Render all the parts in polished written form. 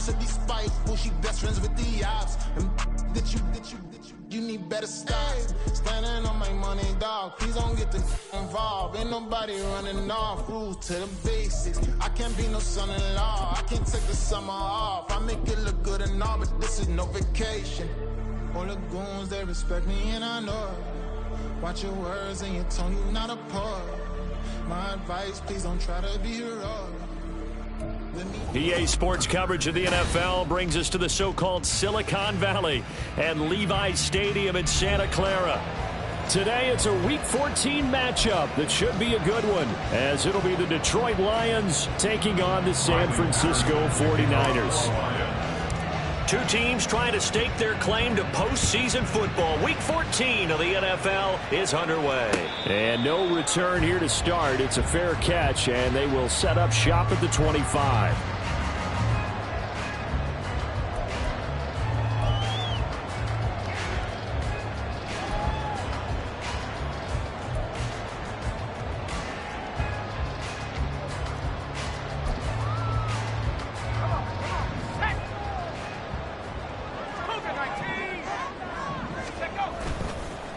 to be spiteful. She best friends with the ops. And you need better stop. Standing on my money, dog. Please don't get the involved. Ain't nobody running off. Rules to the basics. I can't be no son-in-law. I can't take the summer off. I make it look good and all, but this is no vacation. All the goons, they respect me and I know it. Watch your words and your tone, you not a poet. My advice, please don't try to be heroic. EA Sports coverage of the NFL brings us to the so-called Silicon Valley and Levi's Stadium in Santa Clara. Today it's a Week 14 matchup that should be a good one, as it'll be the Detroit Lions taking on the San Francisco 49ers. Two teams trying to stake their claim to postseason football. Week 14 of the NFL is underway. And no return here to start. It's a fair catch, and they will set up shop at the 25.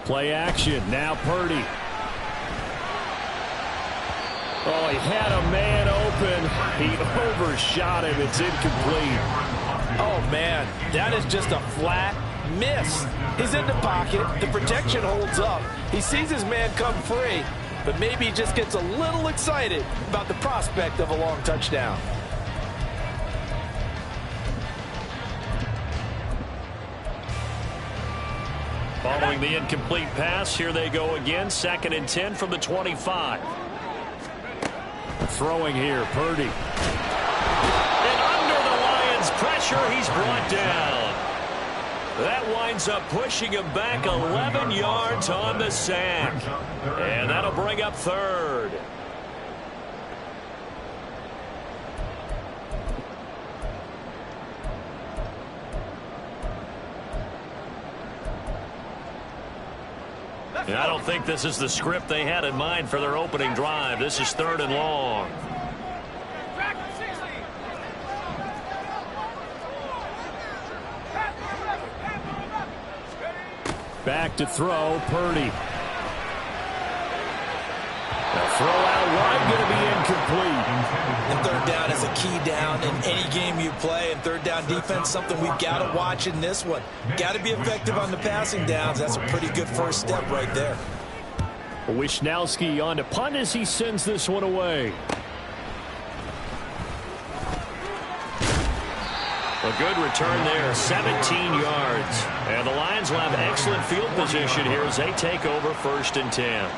Play action. Now Purdy. Oh, he had a man open. He overshot him. It's incomplete. Oh, man. That is just a flat miss. He's in the pocket. The protection holds up. He sees his man come free, but maybe he just gets a little excited about the prospect of a long touchdown. Following the incomplete pass, here they go again. 2nd and 10 from the 25. Throwing here, Purdy. And under the Lions' pressure, he's brought down. That winds up pushing him back 11 yards on the sack. And that'll bring up 3rd. I don't think this is the script they had in mind for their opening drive. This is 3rd and long. Back to throw, Purdy. The throw out wide going to be incomplete. And 3rd down is a key down in any game you play. And 3rd down defense, something we've got to watch in this one. Got to be effective on the passing downs. That's a pretty good first step right there. Wisnowski on to punt as he sends this one away. A good return there, 17 yards. And the Lions will have excellent field position here as they take over 1st and 10.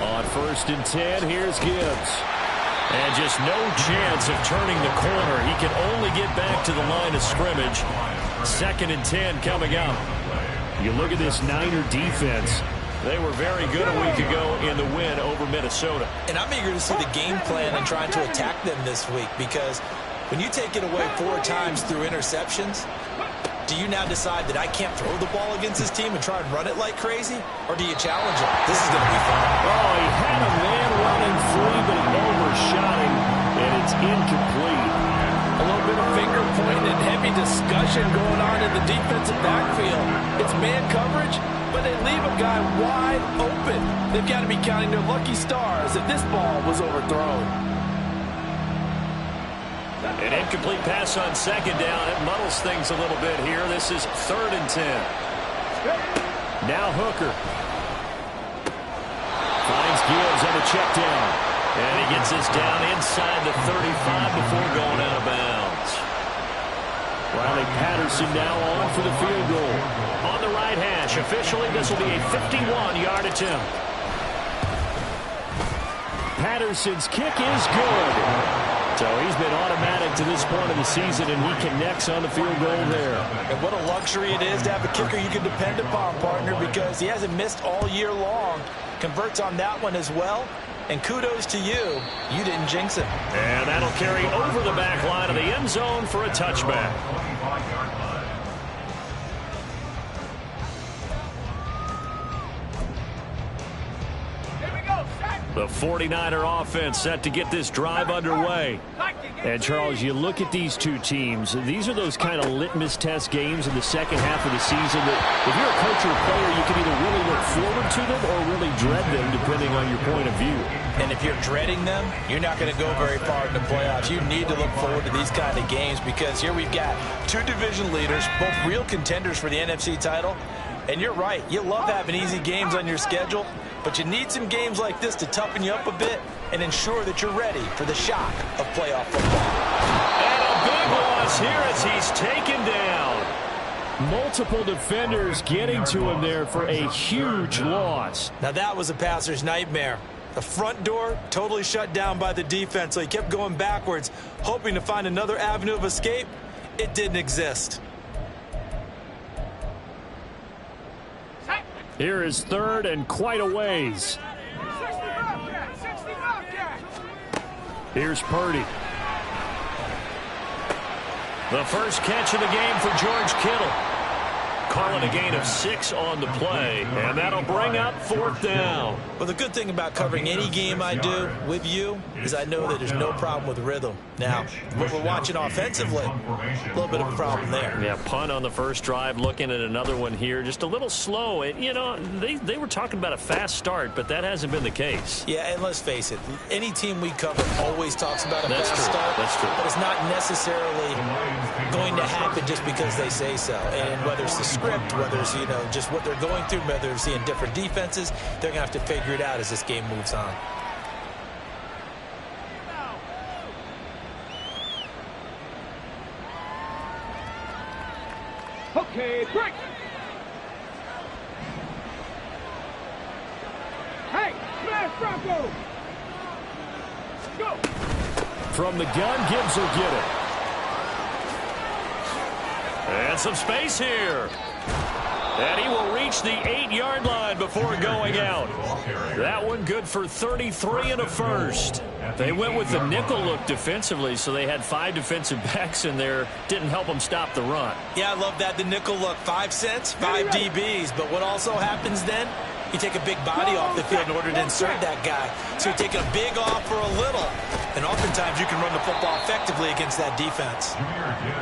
On 1st and 10, here's Gibbs. And just no chance of turning the corner. He can only get back to the line of scrimmage. 2nd and 10 coming up. You look at this Niner defense. They were very good a week ago in the win over Minnesota. And I'm eager to see the game plan and trying to attack them this week, because when you take it away 4 times through interceptions, do you now decide that I can't throw the ball against this team and try and run it like crazy? Or do you challenge him? This is going to be fun. Oh, he had a man running free, but he overshot him, and it's incomplete. A little bit of finger pointing and heavy discussion going on in the defensive backfield. It's man coverage, but they leave a guy wide open. They've got to be counting their lucky stars that this ball was overthrown. An incomplete pass on 2nd down. It muddles things a little bit here. This is 3rd and 10. Now Hooker. Finds Gibbs on the check down. And he gets this down inside the 35 before going out of bounds. Riley Patterson now on for the field goal. On the right hash. Officially, this will be a 51-yard attempt. Patterson's kick is good. So he's been automatic to this point of the season, and he connects on the field goal there. And what a luxury it is to have a kicker you can depend upon, partner, because he hasn't missed all year long. Converts on that one as well. And kudos to you. You didn't jinx it. And that'll carry over the back line of the end zone for a touchback. The 49er offense set to get this drive underway. And, Charles, you look at these two teams. These are those kind of litmus test games in the second half of the season that if you're a coach or a player, you can either really look forward to them or really dread them, depending on your point of view. And if you're dreading them, you're not going to go very far in the playoffs. You need to look forward to these kind of games because here we've got two division leaders, both real contenders for the NFC title. And you're right, you love having easy games on your schedule, but you need some games like this to toughen you up a bit and ensure that you're ready for the shock of playoff football. And a big loss here as he's taken down. Multiple defenders getting to him there for a huge loss. Now that was a passer's nightmare. The front door totally shut down by the defense, so he kept going backwards, hoping to find another avenue of escape. It didn't exist. Here is third and quite a ways. Here's Purdy. The first catch of the game for George Kittle. Calling a gain of 6 on the play, and that'll bring up 4th down. Well, the good thing about covering any game I do with you is I know that there's no problem with rhythm. Now, what we're watching offensively, a little bit of a problem there. Yeah, punt on the first drive, looking at another one here, just a little slow. You know, they were talking about a fast start, but that hasn't been the case. Yeah, and let's face it, any team we cover always talks about a fast start. That's true. But it's not necessarily going to happen just because they say so. And whether it's the script, whether it's, you know, just what they're going through, whether they're seeing different defenses, they're going to have to figure it out as this game moves on. Okay, break. Hey, smash Bronco. Go. From the gun, Gibbs will get it. And some space here. And he will reach the 8-yard line before going out. That one good for 33 and a first. They went with the nickel look defensively, so they had 5 defensive backs in there. Didn't help them stop the run. Yeah, I love that, the nickel look. 5 cents, 5 DBs. But what also happens then, you take a big body off the field in order to insert that guy. So you're taking a big off for a little. And oftentimes you can run the football effectively against that defense.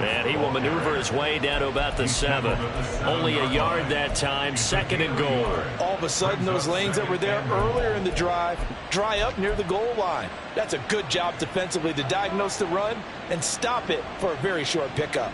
And he will maneuver his way down to about the 7. Only a yard that time, 2nd and goal. All of a sudden, those lanes that were there earlier in the drive dry up near the goal line. That's a good job defensively to diagnose the run and stop it for a very short pickup.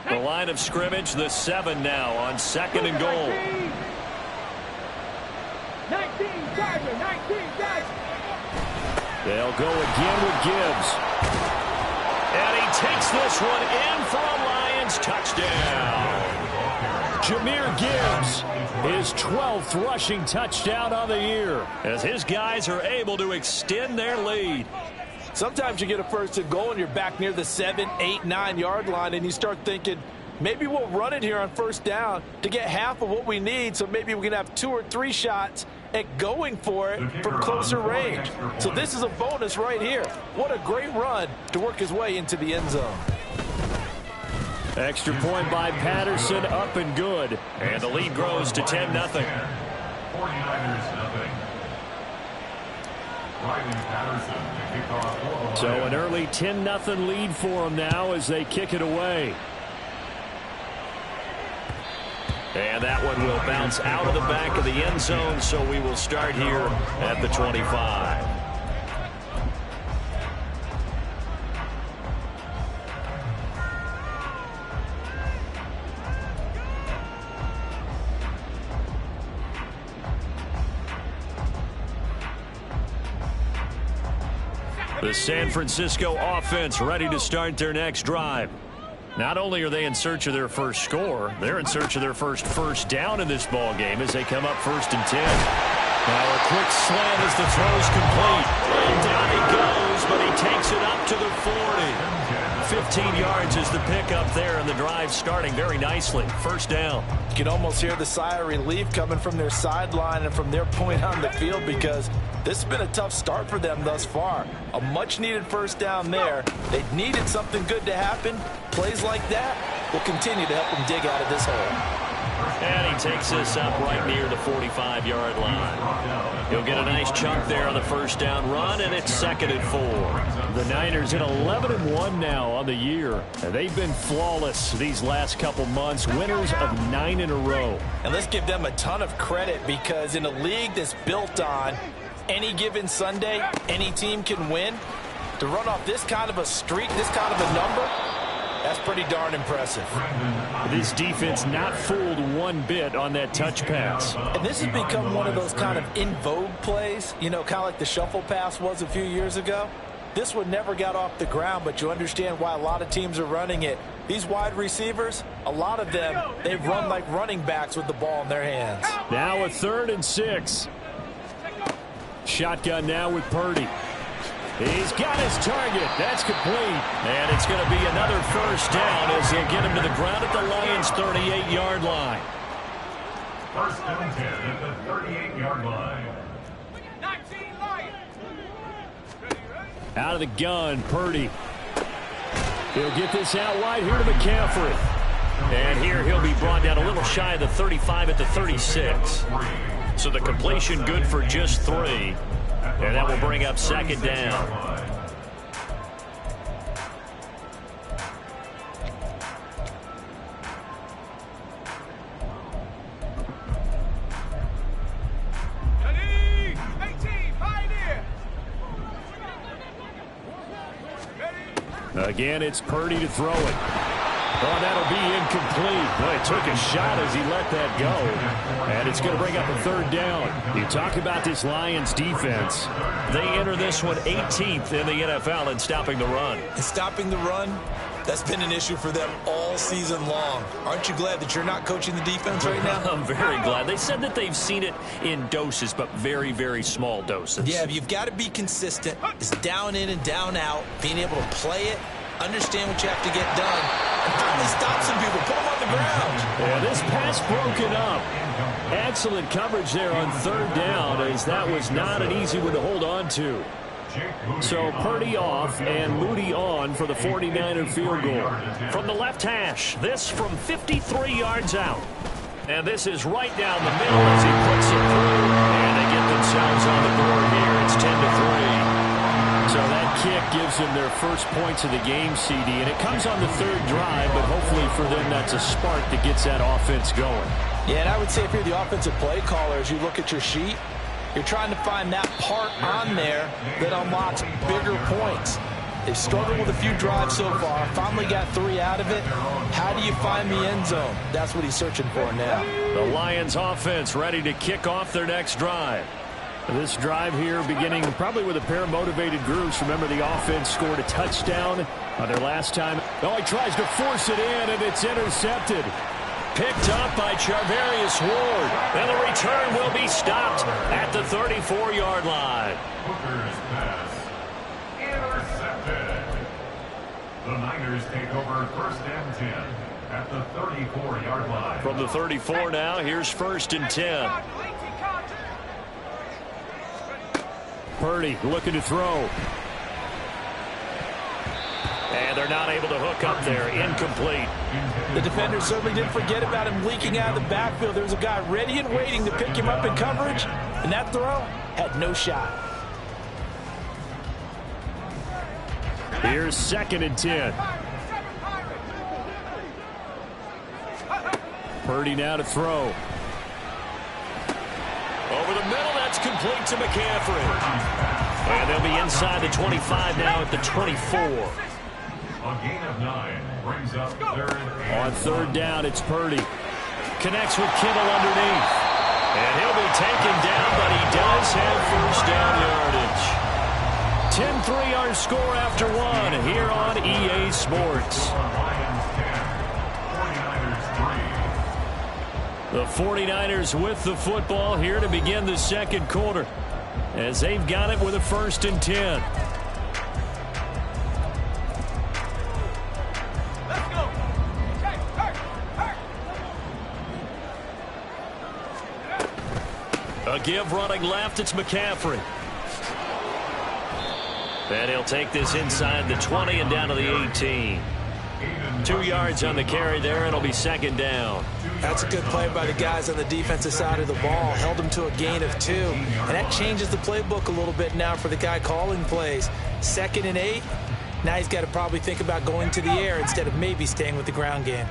The line of scrimmage, the 7 now on 2nd and goal. 19, Tiger, 19, Tiger. They'll go again with Gibbs. And he takes this one in for a Lions touchdown. Jahmyr Gibbs, his 12th rushing touchdown on the year, as his guys are able to extend their lead. Sometimes you get a 1st and goal and you're back near the 7, 8, 9-yard line and you start thinking, maybe we'll run it here on 1st down to get half of what we need, so maybe we can have 2 or 3 shots at going for it from closer range. So this is a bonus right here. What a great run to work his way into the end zone. Extra point by Patterson, up and good. And the lead grows to 10-0. 49ers nothing. So an early 10-0 lead for them now as they kick it away. And that one will bounce out of the back of the end zone, so we will start here at the 25. The San Francisco offense ready to start their next drive. Not only are they in search of their first score, they're in search of their first down in this ball game as they come up 1st and 10. Now a quick slant as the throw's complete. And down he goes, but he takes it up to the 40. 15 yards is the pickup there, and the drive starting very nicely. First down. You can almost hear the sigh of relief coming from their sideline and from their point on the field, because this has been a tough start for them thus far. A much-needed first down there. They needed something good to happen. Plays like that will continue to help them dig out of this hole. And he takes this up right near the 45-yard line. He'll get a nice chunk there on the first down run, and it's 2nd and 4. The Niners at 11-1 now on the year. And they've been flawless these last couple months, winners of 9 in a row. And let's give them a ton of credit, because in a league that's built on any given Sunday, any team can win. To run off this kind of a streak, this kind of a number, that's pretty darn impressive. This defense not fooled one bit on that touch pass. And this has become one of those kind of in vogue plays, you know, kind of like the shuffle pass was a few years ago. This one never got off the ground, but you understand why a lot of teams are running it. These wide receivers, a lot of them, they run like running backs with the ball in their hands. Now a 3rd and 6. Shotgun now with Purdy. He's got his target. That's complete. And it's going to be another first down as he'll get him to the ground at the Lions' 38-yard line. First and 10 at the 38-yard line. 19 Lions. Out of the gun, Purdy. He'll get this out wide here to McCaffrey. And here he'll be brought down a little shy of the 35 at the 36. So the completion good for just 3. And that will bring up 2nd down. Again, it's Purdy to throw it. Oh, that'll be incomplete. Well, he took a shot as he let that go. And it's going to bring up a 3rd down. You talk about this Lions defense. They enter this one 18th in the NFL in stopping the run. And stopping the run, that's been an issue for them all season long. Aren't you glad that you're not coaching the defense right now? I'm very glad. They said that they've seen it in doses, but very, very small doses. Yeah, but you've got to be consistent. It's down in and down out, being able to play it, understand what you have to get done, and finally stop some people, put them on the ground. Yeah, this pass broken up. Excellent coverage there on 3rd down, as that was not an easy one to hold on to. So Purdy off and Moody on for the 49er field goal. From the left hash, this from 53 yards out. And this is right down the middle as he puts it through. And they get themselves on the board here. It's 10-3. So that kick gives them their first points of the game, CD. And it comes on the 3rd drive, but hopefully for them that's a spark that gets that offense going. Yeah, and I would say if you're the offensive play caller, as you look at your sheet, you're trying to find that part on there that unlocks bigger points. They've struggled with a few drives so far, finally got 3 out of it. How do you find the end zone? That's what he's searching for now. The Lions offense ready to kick off their next drive. This drive here beginning probably with a pair of motivated groups. Remember, the offense scored a touchdown their last time. Oh, he tries to force it in, and it's intercepted. Picked up by Charvarius Ward. And the return will be stopped at the 34-yard line. Booker's pass intercepted. The Niners take over 1st and 10 at the 34-yard line. From the 34 now, here's 1st and 10. Purdy looking to throw. And they're not able to hook up there. Incomplete. The defender certainly didn't forget about him leaking out of the backfield. There was a guy ready and waiting to pick him up in coverage, and that throw had no shot. Here's 2nd and 10. Purdy now to throw. Over the middle, that's complete to McCaffrey. And they'll be inside the 25 now at the 24. A gain of 9 brings up 3rd and On 3rd down, it's Purdy. Connects with Kittle underneath. And he'll be taken down, but he does have first down yardage. 10-3 our score after 1 here on EA Sports. Lions 10, 49ers 3. The 49ers with the football here to begin the 2nd quarter, as they've got it with a 1st and 10. A give running left, it's McCaffrey. And he'll take this inside the 20 and down to the 18. 2 yards on the carry there, and it'll be second down. That's a good play by the guys on the defensive side of the ball. Held them to a gain of 2. And that changes the playbook a little bit now for the guy calling plays. 2nd and 8. Now he's got to probably think about going to the air instead of maybe staying with the ground game.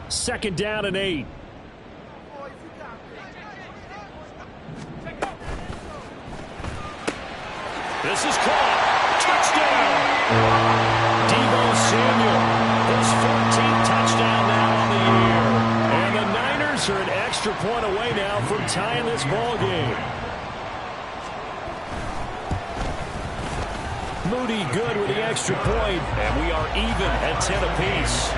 2nd down and 8. This is caught. Touchdown. Deebo Samuel. His 14th touchdown now on the year. And the Niners are an extra point away now from tying this ball game. Moody good with the extra point, and we are even at 10 apiece.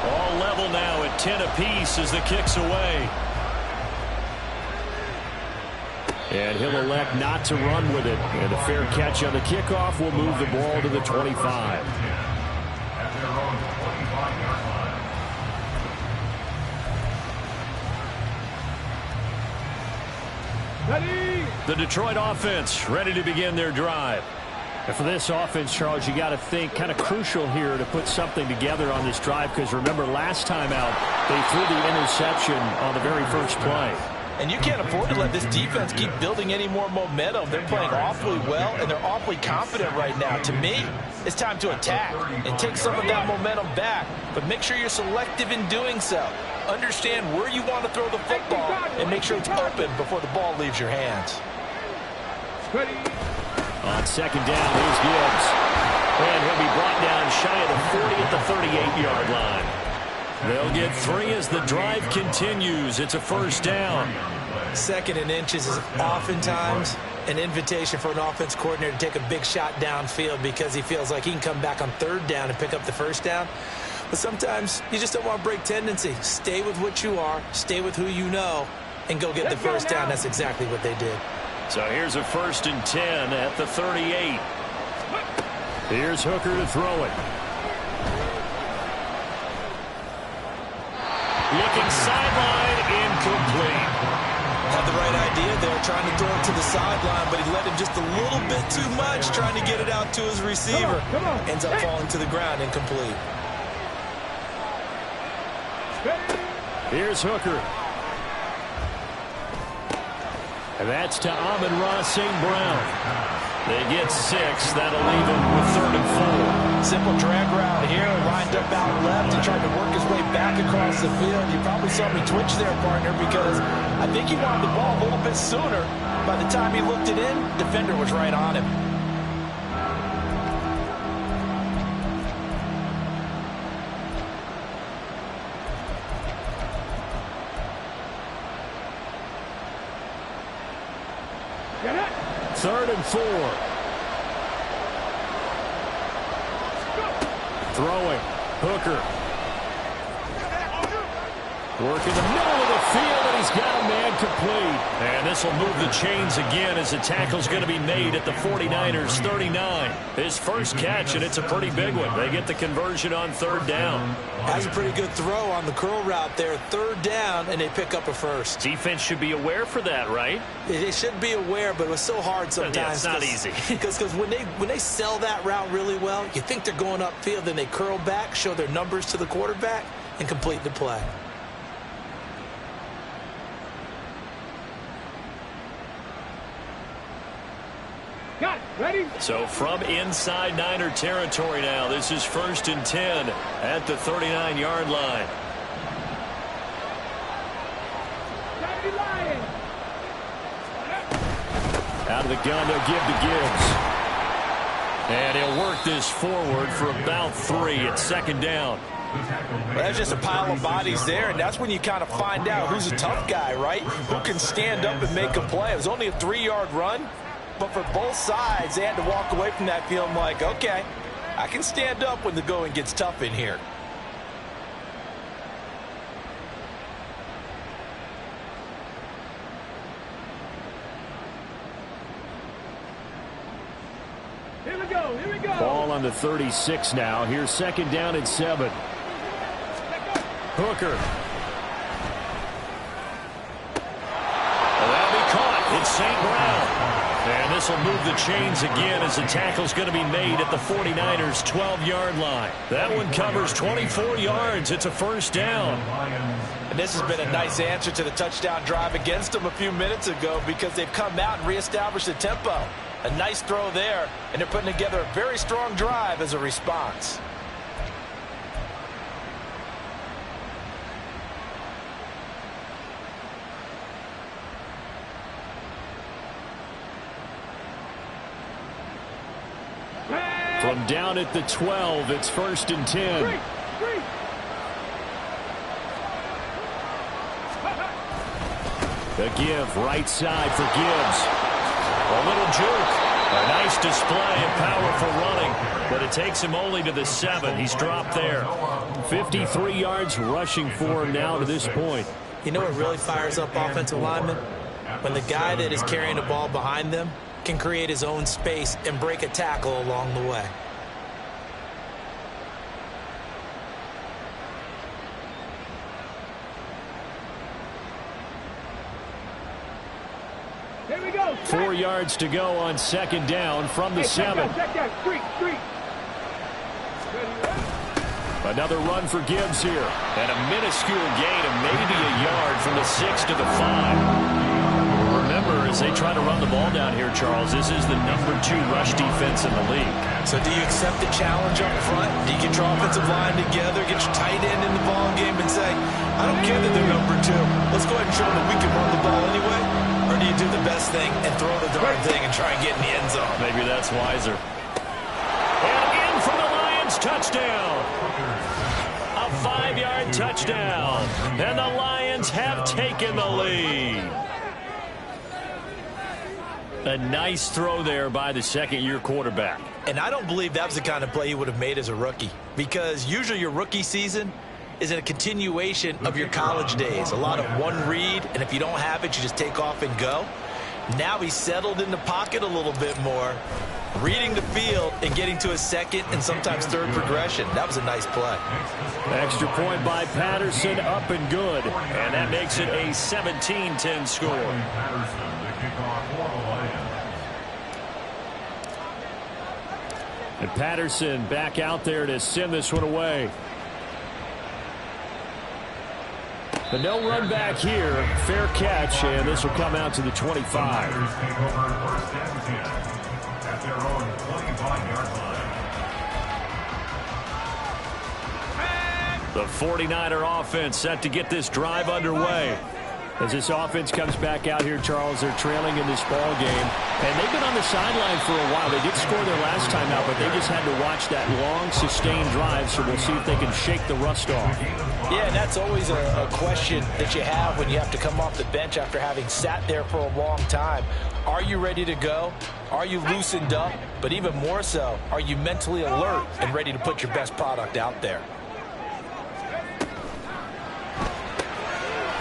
All level now at 10 apiece as the kick's away. And he'll elect not to run with it. And a fair catch on the kickoff will move the ball to the 25. The Detroit offense ready to begin their drive. And for this offense, Charles, you got to think kind of crucial here to put something together on this drive, because remember last time out they threw the interception on the very first play. And you can't afford to let this defense keep building any more momentum. They're playing awfully well, and they're awfully confident right now. To me, it's time to attack and take some of that momentum back. But make sure you're selective in doing so. Understand where you want to throw the football and make sure it's open before the ball leaves your hands. On 2nd down, here's Gibbs. And he'll be brought down shy of the 40 at the 38-yard line. They'll get 3 as the drive continues. It's a first down. 2nd and inches is oftentimes an invitation for an offense coordinator to take a big shot downfield because he feels like he can come back on 3rd down and pick up the first down. But sometimes you just don't want to break tendency. Stay with what you are, stay with who you know, and go get the first down. That's exactly what they did. So here's a 1st and 10 at the 38. Here's Hooker to throw it. Looking sideline, incomplete. Had the right idea there, trying to throw it to the sideline, but he let him just a little bit too much, trying to get it out to his receiver. Ends up falling to the ground, incomplete. Here's Hooker. And that's to Amon-Ra St. Brown. They get 6. That'll leave him with 3rd and 4. Simple drag route here, lined up out left and tried to work his way back across the field. You probably saw me twitch there, partner, because I think he wanted the ball a little bit sooner. By the time he looked it in, defender was right on him. Get it. 3rd and 4. Throwing. Hooker. Working the middle of the field, and he's got a man complete. And this will move the chains again as the tackle's going to be made at the 49ers 39. His first catch, and it's a pretty big one. They get the conversion on 3rd down. That's a pretty good throw on the curl route there. 3rd down, and they pick up a first. Defense should be aware for that, right? They should be aware, but it was so hard sometimes. Yeah, it's not easy. Because when they sell that route really well, you think they're going upfield, then they curl back, show their numbers to the quarterback, and complete the play. Got it. Ready? So from inside Niner territory now, this is 1st and 10 at the 39-yard line. Out of the gun, they'll give to Gibbs. And he'll work this forward for about 3 at 2nd down. Well, that's just a pile of bodies there, and that's when you kind of find out who's a tough guy, right? Who can stand up and make a play. It was only a 3-yard run. But for both sides, they had to walk away from that feeling like, okay, I can stand up when the going gets tough in here. Here we go. Here we go. Ball on the 36 now. Here's second down and 7. Hooker. That'll be caught. It's St. Brown. And this will move the chains again as the tackle's going to be made at the 49ers' 12-yard line. That one covers 24 yards. It's a first down. And this has been a nice answer to the touchdown drive against them a few minutes ago because they've come out and reestablished the tempo. A nice throw there, and they're putting together a very strong drive as a response. From down at the 12, it's 1st and 10. The give, right side for Gibbs. A little juke. A nice display of powerful running, but it takes him only to the 7. He's dropped there. 53 yards rushing for him now to this point. You know what really fires up offensive linemen? When the guy that is carrying the ball behind them can create his own space and break a tackle along the way. Here we go. 4 yards to go on second down from the 7. Check that. Street. Another run for Gibbs here. And a minuscule gain of maybe a yard from the 6 to the 5. Remember, as they try to run the ball down here, Charles, this is the number 2 rush defense in the league. So do you accept the challenge up front? Do you get your offensive line together, get your tight end in the ball game and say, I don't care that they're number 2. Let's go ahead and show them that we can run the ball anyway? Or do you do the best thing and throw the darn thing and try and get in the end zone? Maybe that's wiser. And in for the Lions, touchdown. A 5-yard touchdown. And the Lions have taken the lead. A nice throw there by the second-year quarterback. And I don't believe that was the kind of play he would have made as a rookie, because usually your rookie season is a continuation of your college days. A lot of one read, and if you don't have it, you just take off and go. Now he's settled in the pocket a little bit more, reading the field and getting to a second and sometimes third progression. That was a nice play. Extra point by Patterson, up and good. And that makes it a 17-10 score. And Patterson back out there to send this one away. But no run back here. Fair catch, and this will come out to the 25. The 49er offense set to get this drive underway. As this offense comes back out here, Charles, they're trailing in this ball game. And they've been on the sideline for a while. They did score their last time out, but they just had to watch that long, sustained drive, so we'll see if they can shake the rust off. Yeah, and that's always a question that you have when you have to come off the bench after having sat there for a long time. Are you ready to go? Are you loosened up? But even more so, are you mentally alert and ready to put your best product out there?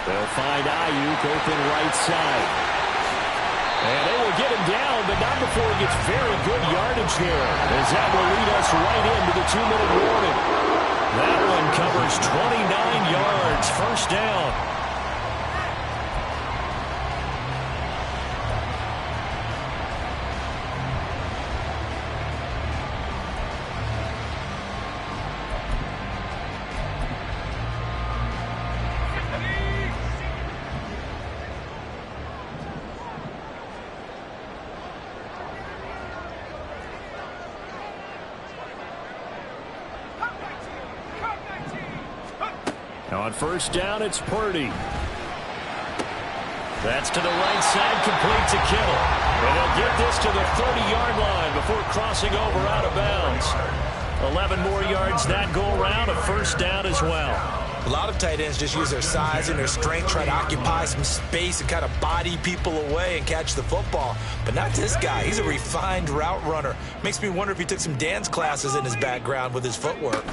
They'll find Ayuk open right side. And they will get him down, but not before he gets very good yardage there, as that will lead us right into the 2-minute warning. That one covers 29 yards, first down. Now on first down, it's Purdy. That's to the right side, complete to Kittle. And he'll get this to the 30-yard line before crossing over out of bounds. 11 more yards that go around, a first down as well. A lot of tight ends just use their size and their strength, try to occupy some space and kind of body people away and catch the football. But not this guy. He's a refined route runner. Makes me wonder if he took some dance classes in his background with his footwork.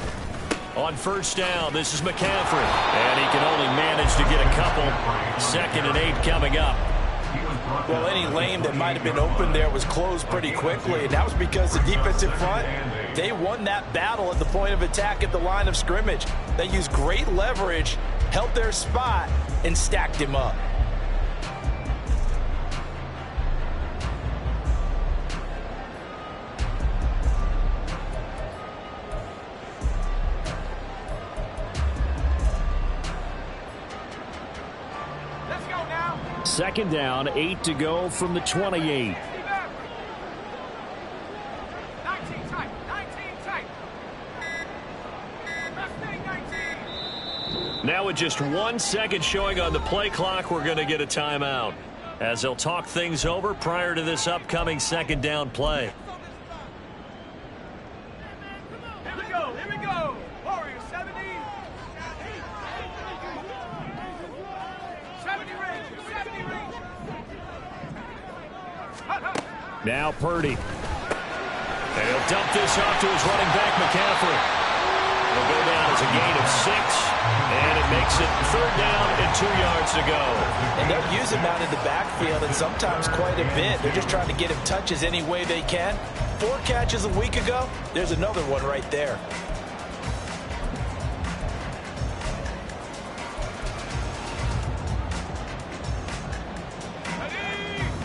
On first down, this is McCaffrey. And he can only manage to get a couple. 2nd and 8 coming up. Well, any lane that might have been open there was closed pretty quickly, and that was because the defensive front, they won that battle at the point of attack at the line of scrimmage. They used great leverage, held their spot, and stacked him up. Second down, 8 to go from the 28. Now with just 1 second showing on the play clock, we're going to get a timeout as they'll talk things over prior to this upcoming second down play. Now Purdy. And he'll dump this off to his running back, McCaffrey. Will go down as a gain of 6, and it makes it 3rd down and 2 yards to go. And they'll use him out in the backfield, and sometimes quite a bit. They're just trying to get him touches any way they can. 4 catches a week ago. There's another one right there.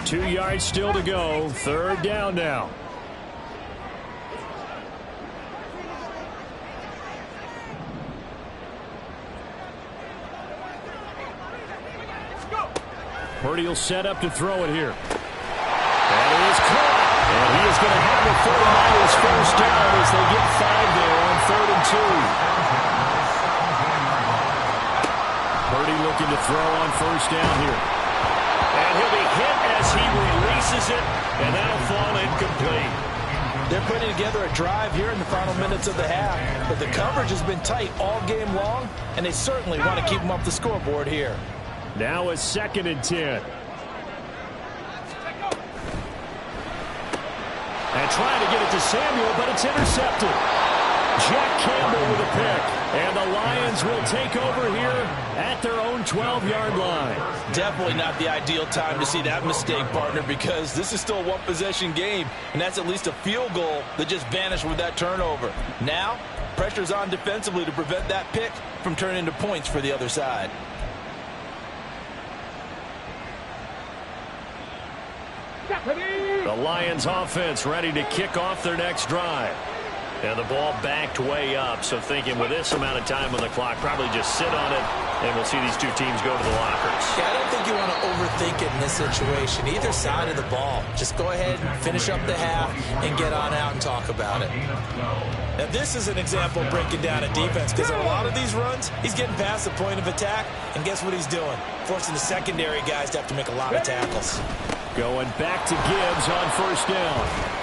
Two yards still to go. 3rd down now. Purdy will set up to throw it here. And it is caught. And he is going to have the 49ers first down as they get 5 there on 3rd and 2. Purdy looking to throw on first down here. And he'll be hit as he releases it, and that'll fall incomplete. They're putting together a drive here in the final minutes of the half, but the coverage has been tight all game long, and they certainly want to keep them off the scoreboard here. Now a 2nd and 10. And trying to get it to Samuel, but it's intercepted. Jack Campbell with a pick. And the Lions will take over here at their own 12-yard line. Definitely not the ideal time to see that mistake, partner, because this is still a one-possession game, and that's at least a field goal that just vanished with that turnover. Now, pressure's on defensively to prevent that pick from turning into points for the other side. The Lions offense ready to kick off their next drive. And the ball backed way up, so thinking with this amount of time on the clock, probably just sit on it, and we'll see these two teams go to the lockers. Yeah, I don't think you want to overthink it in this situation. Either side of the ball. Just go ahead and finish up the half and get on out and talk about it. Now, this is an example of breaking down a defense, because in a lot of these runs, he's getting past the point of attack, and guess what he's doing? Forcing the secondary guys to have to make a lot of tackles. Going back to Gibbs on first down.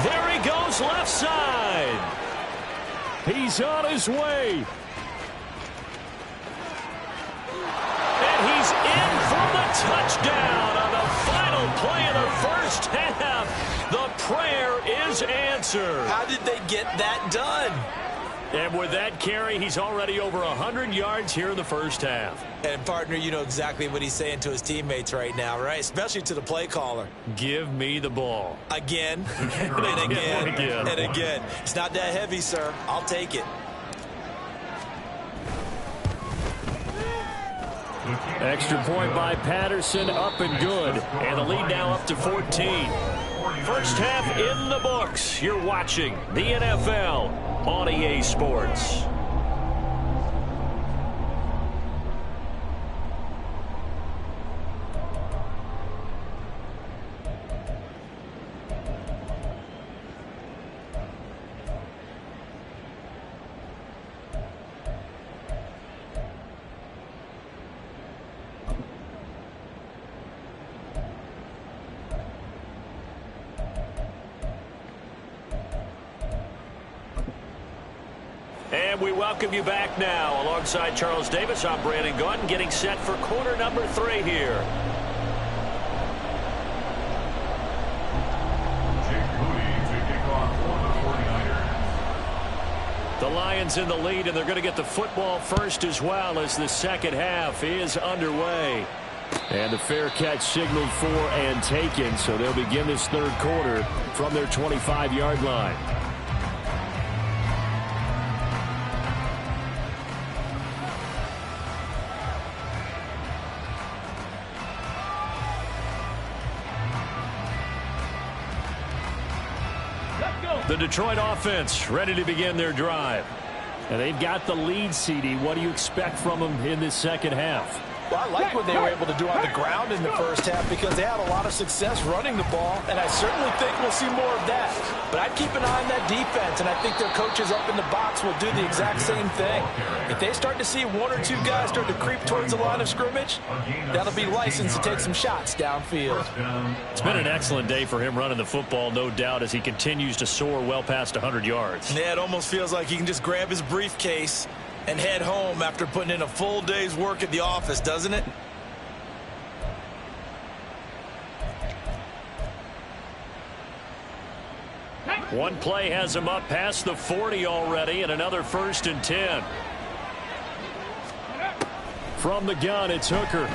There he goes left side. He's on his way. And he's in for the touchdown on the final play of the first half. The prayer is answered. How did they get that done? And with that carry, he's already over 100 yards here in the first half. And, partner, you know exactly what he's saying to his teammates right now, right? Especially to the play caller. Give me the ball. Again, and again, and again. It's not that heavy, sir. I'll take it. Extra point by Patterson, up and good. And the lead now up to 14. First half in the books. You're watching the NFL on EA Sports. And we welcome you back now. Alongside Charles Davis, I'm Brandon Gunn, getting set for quarter number 3 here. The Lions in the lead, and they're going to get the football first as well as the second half is underway. And the fair catch signaled for and taken, so they'll begin this third quarter from their 25-yard line. The Detroit offense ready to begin their drive. And they've got the lead, CD. What do you expect from them in this second half? Well, I like what they were able to do on the ground in the first half because they had a lot of success running the ball, and I certainly think we'll see more of that. But I'd keep an eye on that defense, and I think their coaches up in the box will do the exact same thing. If they start to see one or two guys start to creep towards the line of scrimmage, that'll be licensed to take some shots downfield. It's been an excellent day for him running the football, no doubt, as he continues to soar well past 100 yards. Yeah, it almost feels like he can just grab his briefcase and head home after putting in a full day's work at the office, doesn't it? One play has him up past the 40 already, and another 1st and 10. From the gun, it's Hooker.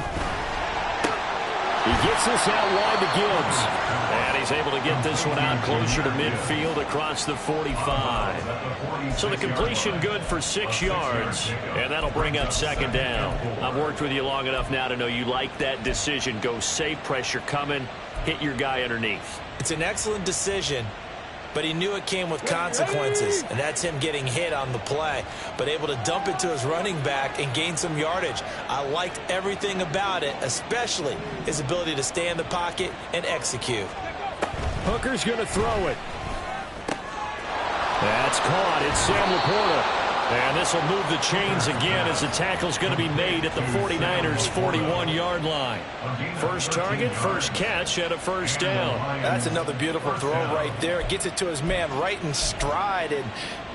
He gets this out wide to Gibbs. And he's able to get this one out closer to midfield across the 45. So the completion good for 6 yards, and that'll bring up 2nd down. I've worked with you long enough now to know you like that decision. Go safe, pressure coming, hit your guy underneath. It's an excellent decision, but he knew it came with consequences, and that's him getting hit on the play, but able to dump it to his running back and gain some yardage. I liked everything about it, especially his ability to stay in the pocket and execute. Hooker's going to throw it. That's caught. It's Sam Laporta. And this will move the chains again as the tackle's going to be made at the 49ers' 41-yard line. First target, first catch, and a 1st down. That's another beautiful throw right there. It gets it to his man right in stride, and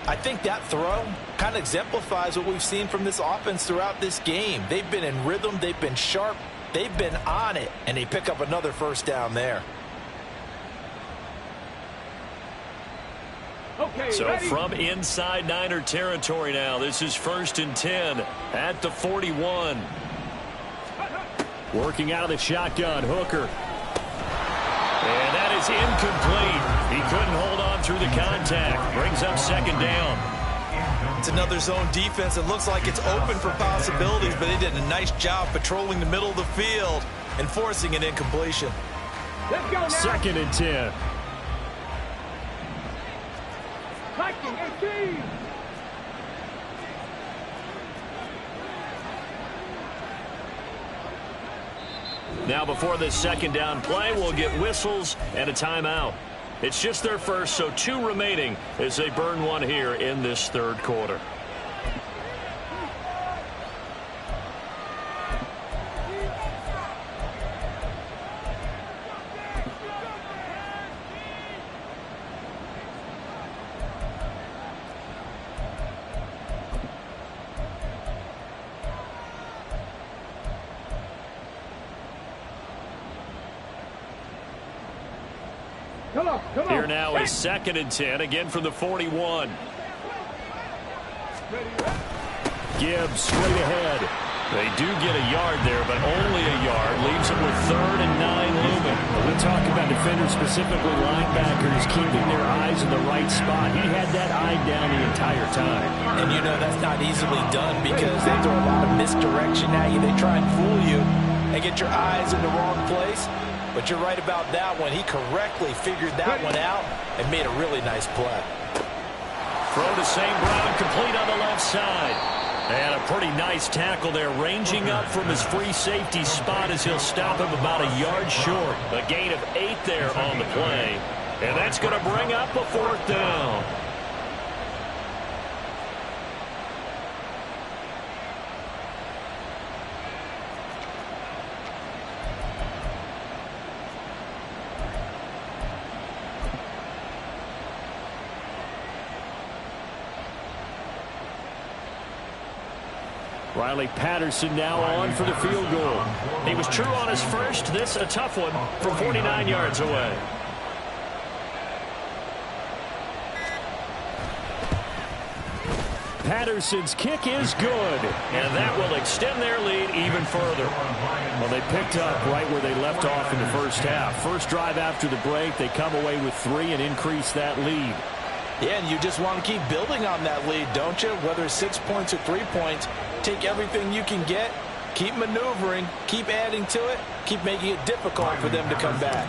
I think that throw kind of exemplifies what we've seen from this offense throughout this game. They've been in rhythm, they've been sharp, they've been on it, and they pick up another 1st down there. So from inside Niner territory now, this is 1st and 10 at the 41. Working out of the shotgun, Hooker. And that is incomplete. He couldn't hold on through the contact. Brings up 2nd down. It's another zone defense. It looks like it's open for possibilities, but they did a nice job patrolling the middle of the field and forcing an incompletion. Let's go now. 2nd and 10. Now before this 2nd down play, we'll get whistles and a timeout. It's just their first, so 2 remaining as they burn one here in this 3rd quarter. Here now is 2nd and 10, again from the 41. Gibbs straight ahead. They do get a yard there, but only a yard. Leaves them with 3rd and 9 looming. We talk about defenders, specifically linebackers, keeping their eyes in the right spot. He had that eye down the entire time. And you know that's not easily done because they throw a lot of misdirection at you. They try and fool you and get your eyes in the wrong place. But you're right about that one. He correctly figured that one out and made a really nice play. Throw to St. Brown, complete on the left side. And a pretty nice tackle there, ranging up from his free safety spot as he'll stop him about a yard short. A gain of 8 there on the play. And that's going to bring up a 4th down. Riley Patterson now on for the field goal. He was true on his first. This a tough one from 49 yards away. Patterson's kick is good, and that will extend their lead even further. Well, they picked up right where they left off in the first half. First drive after the break, they come away with 3 and increase that lead. Yeah, and you just want to keep building on that lead, don't you? Whether it's 6 points or 3 points, take everything you can get, keep maneuvering, keep adding to it, keep making it difficult for them to come back.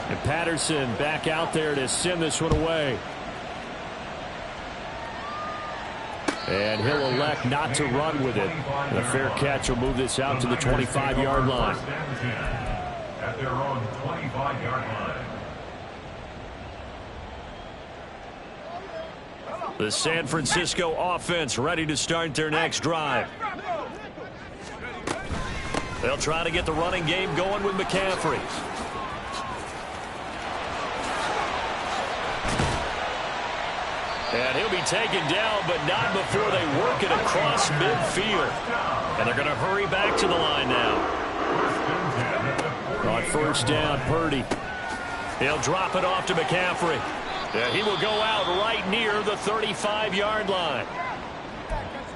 And Patterson back out there to send this one away. And he'll elect not to run with it. And a fair catch will move this out to the 25-yard line. At their own 25-yard line. The San Francisco offense ready to start their next drive. They'll try to get the running game going with McCaffrey. And he'll be taken down, but not before they work it across midfield. And they're going to hurry back to the line now. On first down, Purdy. He'll drop it off to McCaffrey. And he will go out right near the 35-yard line.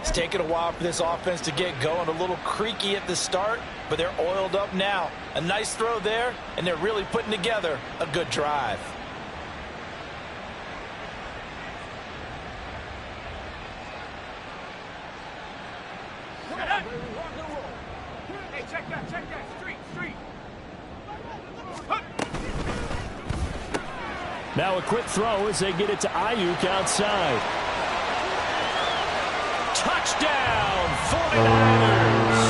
It's taken a while for this offense to get going. A little creaky at the start, but they're oiled up now. A nice throw there, and they're really putting together a good drive. Hey, check that, street. Now a quick throw as they get it to Ayuk outside. Touchdown, 49ers.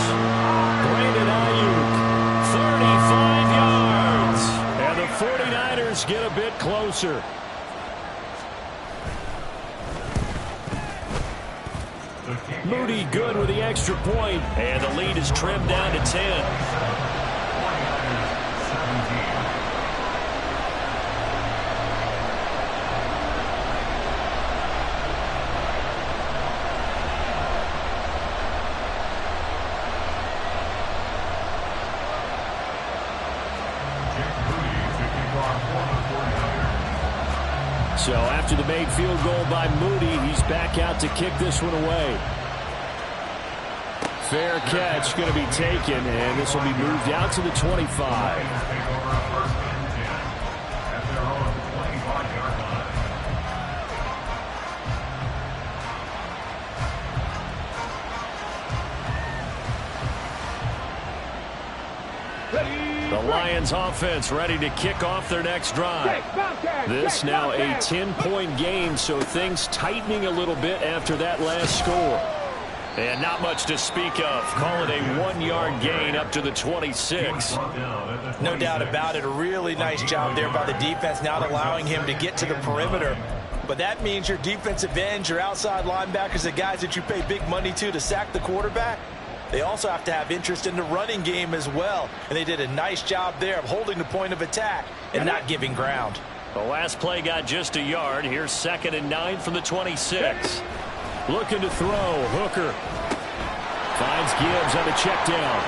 Brandon Ayuk, 35 yards. And the 49ers get a bit closer. Moody good with the extra point, and the lead is trimmed down to 10. So after the made field goal by Moody, he's back out to kick this one away. Fair catch going to be taken, and this will be moved out to the 25. The Lions offense ready to kick off their next drive. This now a 10-point game, so things tightening a little bit after that last score. And not much to speak of. Call it a 1-yard gain up to the 26. No doubt about it. A really nice job there by the defense, not allowing him to get to the perimeter. But that means your defensive ends, your outside linebackers, the guys that you pay big money to sack the quarterback, they also have to have interest in the running game as well. And they did a nice job there of holding the point of attack and not giving ground. The last play got just a yard. Here's 2nd and 9 from the 26. Looking to throw. Hooker finds Gibbs on the check down.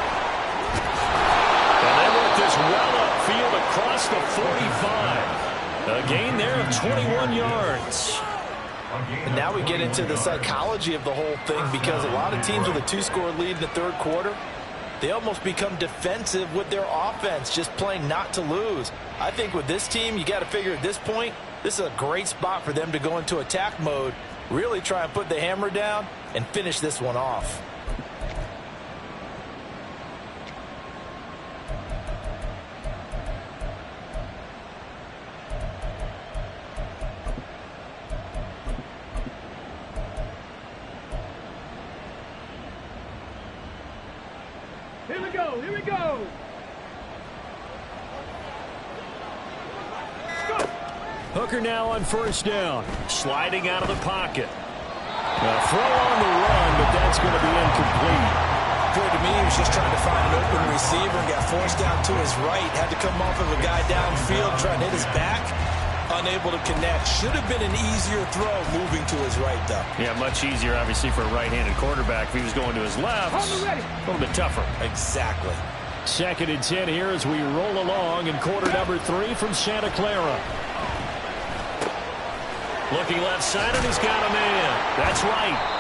And they work this well upfield across the 45. A gain there of 21 yards. And now we get into the psychology of the whole thing, because a lot of teams with a 2-score lead in the third quarter, they almost become defensive with their offense, just playing not to lose. I think with this team, you got to figure at this point, this is a great spot for them to go into attack mode, really try and put the hammer down and finish this one off. Here we go. Hooker now on first down. Sliding out of the pocket. A throw on the run, but that's going to be incomplete. Boy, to me, he was just trying to find an open receiver and got forced down to his right. Had to come off of a guy downfield, trying to hit his back. Unable to connect. Should have been an easier throw moving to his right, though. Yeah, much easier, obviously, for a right-handed quarterback. If he was going to his left, a little bit tougher. Exactly. 2nd and 10 here as we roll along in quarter number 3 from Santa Clara. Looking left side, and he's got a man. That's right.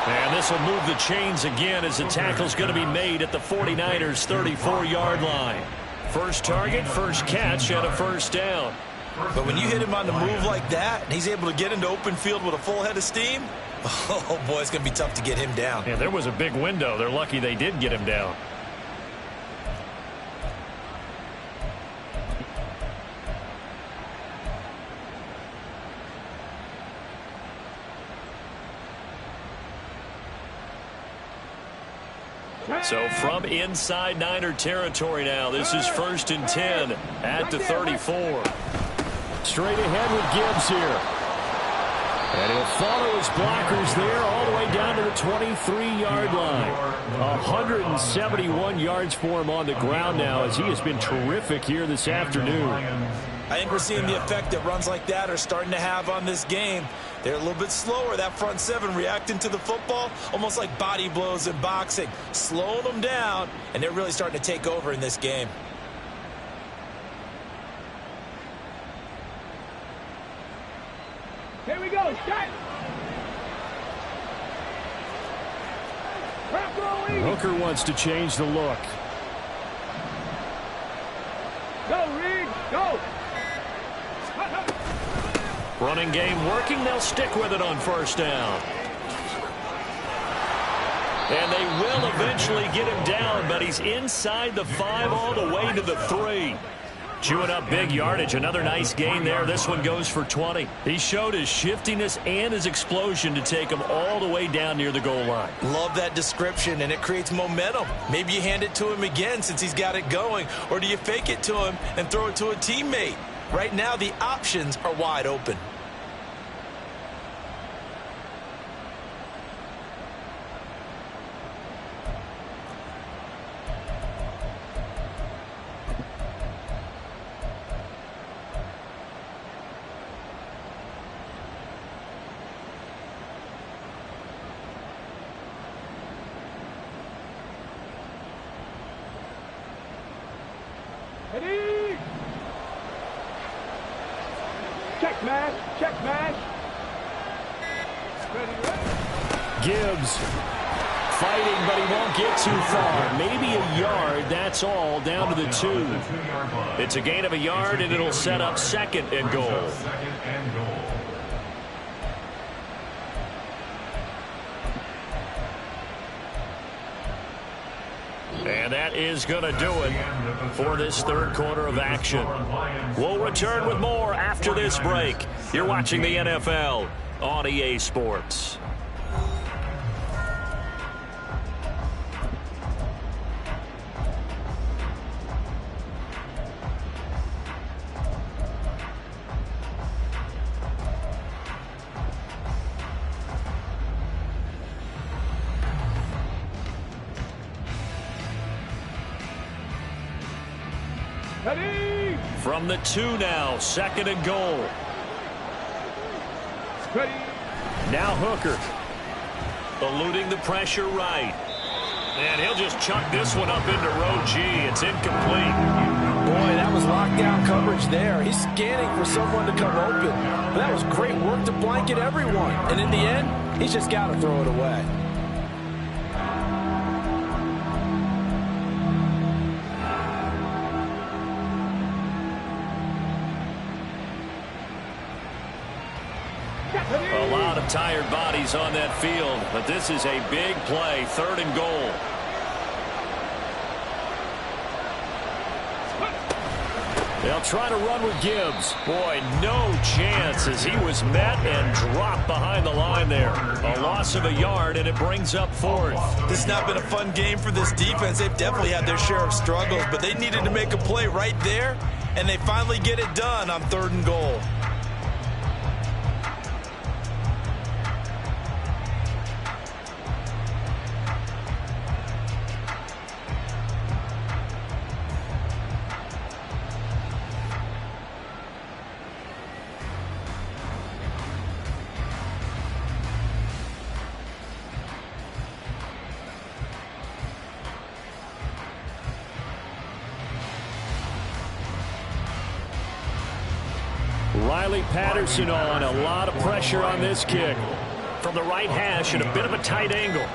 And this will move the chains again as the tackle's going to be made at the 49ers' 34-yard line. First target, first catch, and a first down. But when you hit him on the move like that, and he's able to get into open field with a full head of steam, oh, boy, it's going to be tough to get him down. Yeah, there was a big window. They're lucky they did get him down. So from inside Niner territory now, this is 1st and 10 at the 34. Straight ahead with Gibbs here. And he'll follow his blockers there all the way down to the 23-yard line. 171 yards for him on the ground now as he has been terrific here this afternoon. I think we're seeing the effect that runs like that are starting to have on this game. They're a little bit slower, that front seven, reacting to the football, almost like body blows in boxing, slowing them down, and they're really starting to take over in this game. Here we go, shot. Hooker wants to change the look. Go, Reed, go. Running game working. They'll stick with it on first down. And they will eventually get him down, but he's inside the 5 all the way to the 3. Chewing up big yardage. Another nice gain there. This one goes for 20. He showed his shiftiness and his explosion to take him all the way down near the goal line. Love that description, and it creates momentum. Maybe you hand it to him again since he's got it going, or do you fake it to him and throw it to a teammate? Right now, the options are wide open. Ready? Check match, check match. Gibbs fighting, but he won't get too far. Maybe a yard, that's all, down to the 2. It's a gain of a yard, and it'll set up 2nd and goal. And that is going to do it for this 3rd quarter of action. We'll return with more after this break. You're watching the NFL on EA Sports. Ready? From the 2 now, 2nd and goal. Ready? Now Hooker. Eluding the pressure right. And he'll just chuck this one up into row G. It's incomplete. Boy, that was lockdown coverage there. He's scanning for someone to come open. But that was great work to blanket everyone. And in the end, he's just got to throw it away. A lot of tired bodies on that field, but this is a big play, 3rd and goal. They'll try to run with Gibbs. Boy, no chance as he was met and dropped behind the line there. A loss of a yard, and it brings up 4th. This has not been a fun game for this defense. They've definitely had their share of struggles, but they needed to make a play right there, and they finally get it done on 3rd and goal. Riley Patterson on. A lot of pressure on this kick. From the right hash at a bit of a tight angle.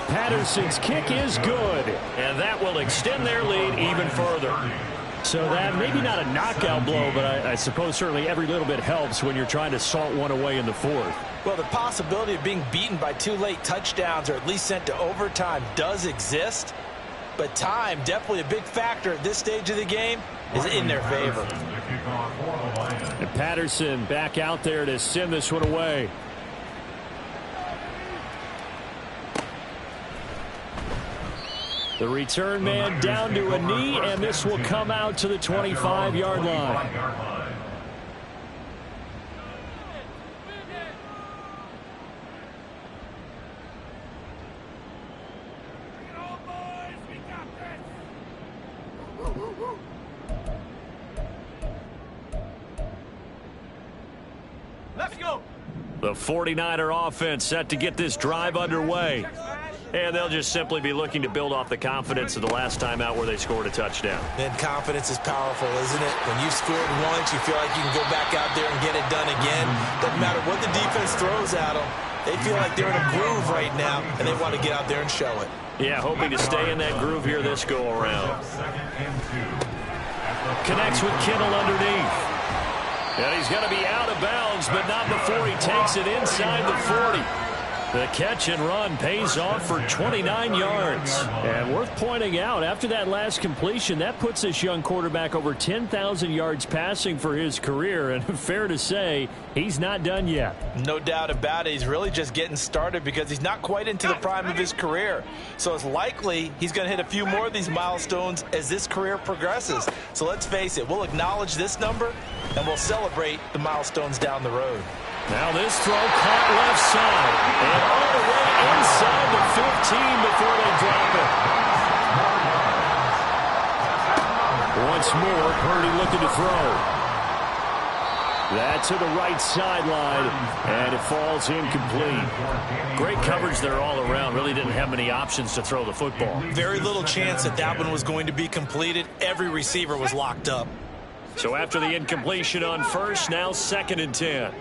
Patterson's kick is good. And that will extend their lead even further. So that maybe not a knockout blow, but I suppose certainly every little bit helps when you're trying to salt one away in the fourth. Well, the possibility of being beaten by 2 late touchdowns or at least sent to overtime does exist. But time, definitely a big factor at this stage of the game, is in their favor. And Patterson back out there to send this one away. The return man down to a knee, and this will come out to the 25-yard line. Let's go. The 49er offense set to get this drive underway. And they'll just simply be looking to build off the confidence of the last time out where they scored a touchdown. And confidence is powerful, isn't it? When you've scored once, you feel like you can go back out there and get it done again. Doesn't matter what the defense throws at them. They feel like they're in a groove right now, and they want to get out there and show it. Yeah, hoping to stay in that groove here this go-around. Connects with Kittle underneath. And he's going to be out of bounds, but not before he takes it inside the 40. The catch and run pays off for 29 yards. And worth pointing out, after that last completion, that puts this young quarterback over 10,000 yards passing for his career. And fair to say, he's not done yet. No doubt about it. He's really just getting started because he's not quite into the prime of his career. So it's likely he's going to hit a few more of these milestones as this career progresses. So let's face it, we'll acknowledge this number and we'll celebrate the milestones down the road. Now this throw caught left side. And all the way inside the 15 before they drop it. Once more, Purdy looking to throw. That to the right sideline, and it falls incomplete. Great coverage there all around. Really didn't have many options to throw the football. Very little chance that that one was going to be completed. Every receiver was locked up. So after the incompletion on first, now 2nd and 10.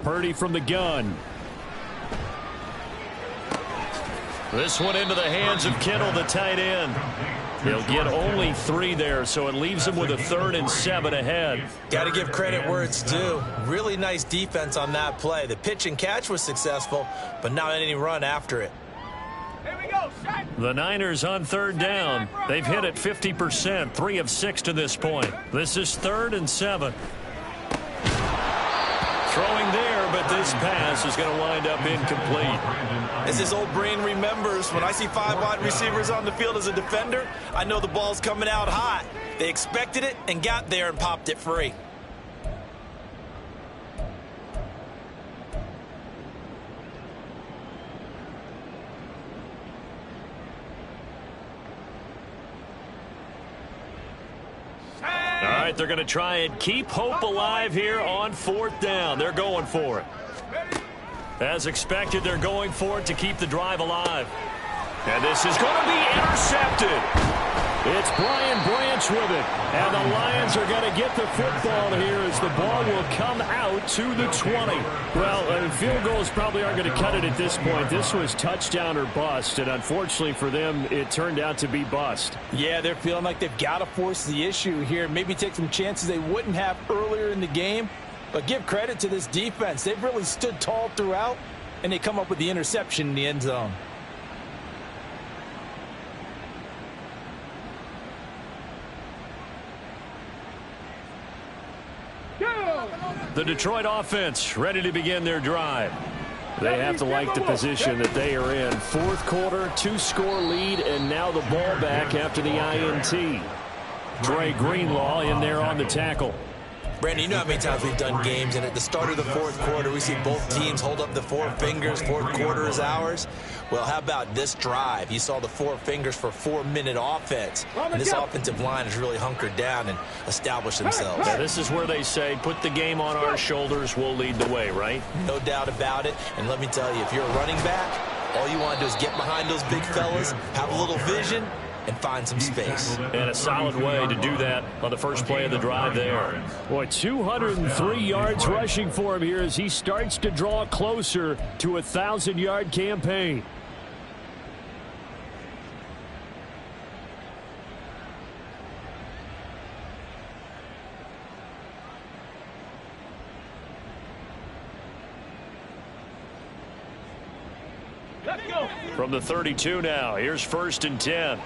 Purdy from the gun. This one into the hands of Kittle, the tight end. He'll get only 3 there, so it leaves him with a 3rd and 7 ahead. Got to give credit where it's due. Really nice defense on that play. The pitch and catch was successful, but not any run after it. Here we go, shot. The Niners on 3rd down. They've hit it 50%, 3 of 6 to this point. This is 3rd and 7. Throwing there, but this pass is going to wind up incomplete. As his old brain remembers, when I see 5 wide receivers on the field as a defender, I know the ball's coming out hot. They expected it and got there and popped it free. All right, they're going to try and keep hope alive here on 4th down. They're going for it. As expected, they're going for it to keep the drive alive. And this is going to be intercepted. It's Brian Branch with it. And the Lions are going to get the football here as the ball will come out to the 20. Well, field goals probably aren't going to cut it at this point. This was touchdown or bust, and unfortunately for them, it turned out to be bust. Yeah, they're feeling like they've got to force the issue here. Maybe take some chances they wouldn't have earlier in the game. But give credit to this defense. They've really stood tall throughout, and they come up with the interception in the end zone. The Detroit offense ready to begin their drive. They have to like the position that they are in. 4th quarter, 2-score lead, and now the ball back after the INT. Dre Greenlaw in there on the tackle. Brandon, you know how many times we've done games, and at the start of the 4th quarter, we see both teams hold up the 4 fingers. 4th quarter is ours. Well, how about this drive? You saw the 4 fingers for 4-minute offense. And this offensive line has really hunkered down and established themselves. Yeah, this is where they say, put the game on our shoulders, we'll lead the way, right? No doubt about it. And let me tell you, if you're a running back, all you want to do is get behind those big fellas, have a little vision, and find some space. And a solid way to do that on the first play of the drive there. Boy, 203 yards rushing for him here as he starts to draw closer to a 1,000-yard campaign. From the 32 now, here's 1st and 10.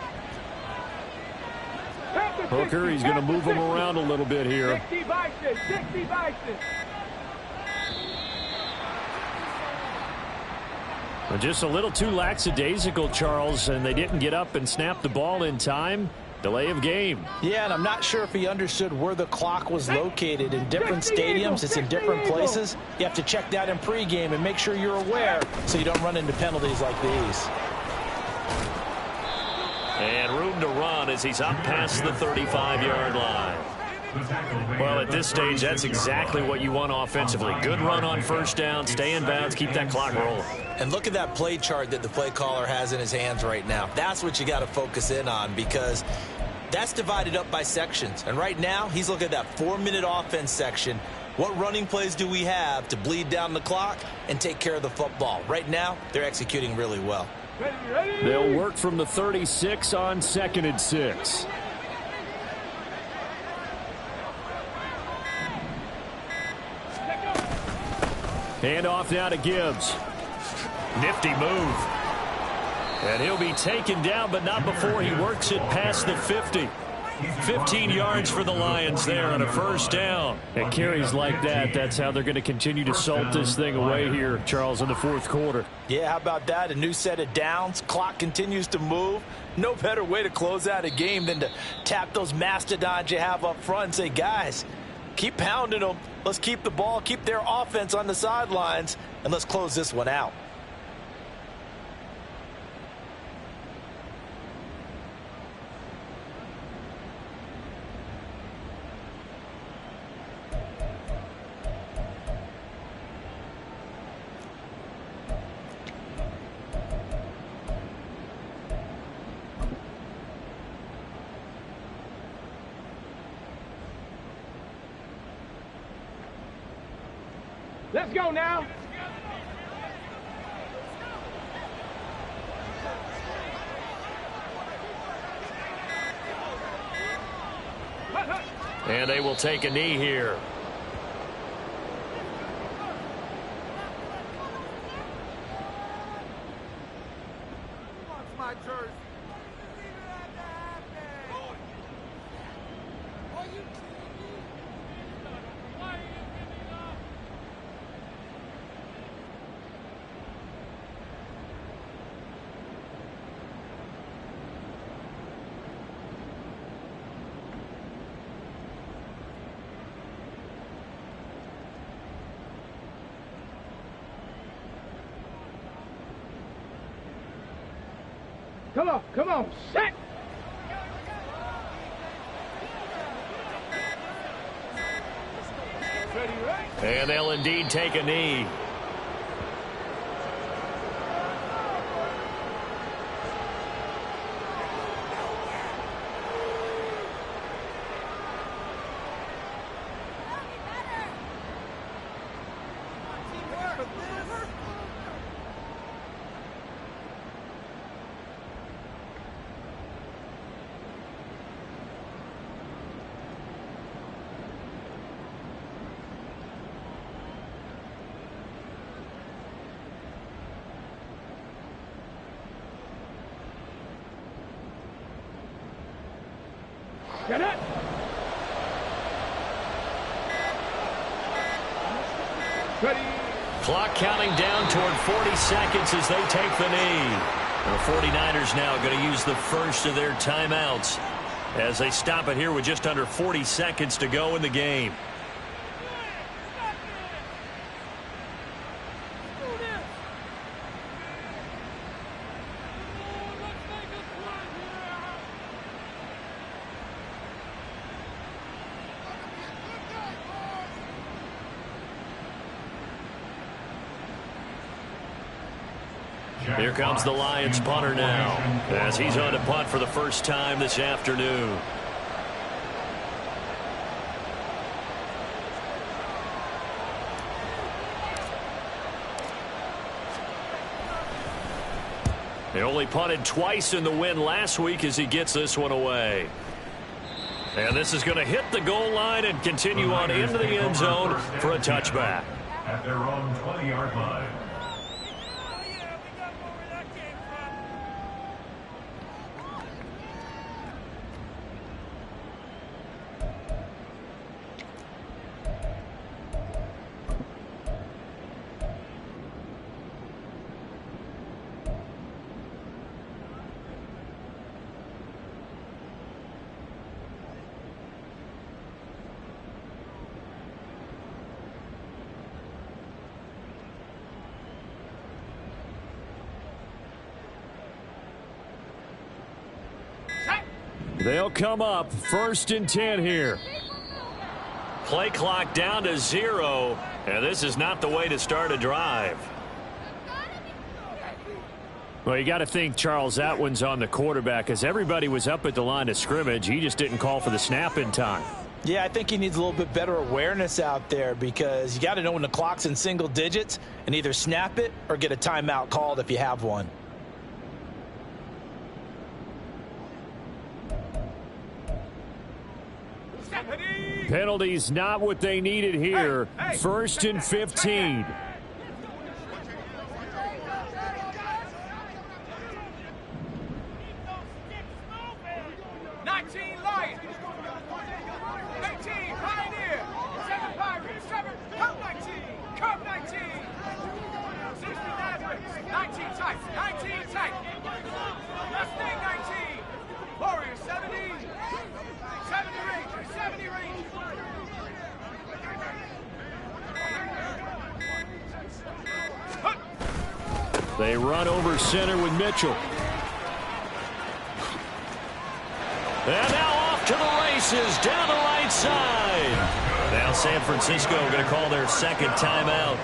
Hooker, he's going to move him around a little bit here. 60 Bison, 60 Bison. Just a little too lackadaisical, Charles, and they didn't get up and snap the ball in time. Delay of game. Yeah, and I'm not sure if he understood where the clock was located. In different stadiums, it's in different places. You have to check that in pregame and make sure you're aware so you don't run into penalties like these. And room to run as he's up past the 35-yard line. Well, at this stage, that's exactly what you want offensively. Good run on first down, stay in bounds, keep that clock rolling. And look at that play chart that the play caller has in his hands right now. That's what you got to focus in on, because that's divided up by sections. And right now, he's looking at that 4-minute offense section. What running plays do we have to bleed down the clock and take care of the football? Right now, they're executing really well. They'll work from the 36 on 2nd and 6. Hand off now to Gibbs. Nifty move. And he'll be taken down, but not before he works it past the 50. 15 yards for the Lions there on a first down. And carries like that, that's how they're going to continue to salt this thing away here, Charles, in the 4th quarter. Yeah, how about that? A new set of downs. Clock continues to move. No better way to close out a game than to tap those mastodons you have up front and say, guys, keep pounding them. Let's keep the ball, keep their offense on the sidelines, and let's close this one out. Let's go now. And they will take a knee here. My jersey. Come on, set! And they'll indeed take a knee. Get it! Ready! Clock counting down toward 40 seconds as they take the knee. The 49ers now going to use the first of their timeouts as they stop it here with just under 40 seconds to go in the game. Here comes the Lions punter now, as he's on to punt for the first time this afternoon. He only punted twice in the win last week as he gets this one away. And this is going to hit the goal line and continue on into the end zone for a touchback. At their own 20-yard line. They'll come up 1st and 10 here. Play clock down to 0, and this is not the way to start a drive. Well, you got to think, Charles, that one's on the quarterback, as everybody was up at the line of scrimmage. He just didn't call for the snap in time. Yeah, I think he needs a little bit better awareness out there, because you got to know when the clock's in single digits and either snap it or get a timeout called if you have one. Penalties not what they needed here. 1st and 15. They run over center with Mitchell. And now off to the races down the right side. Now San Francisco going to call their second timeout,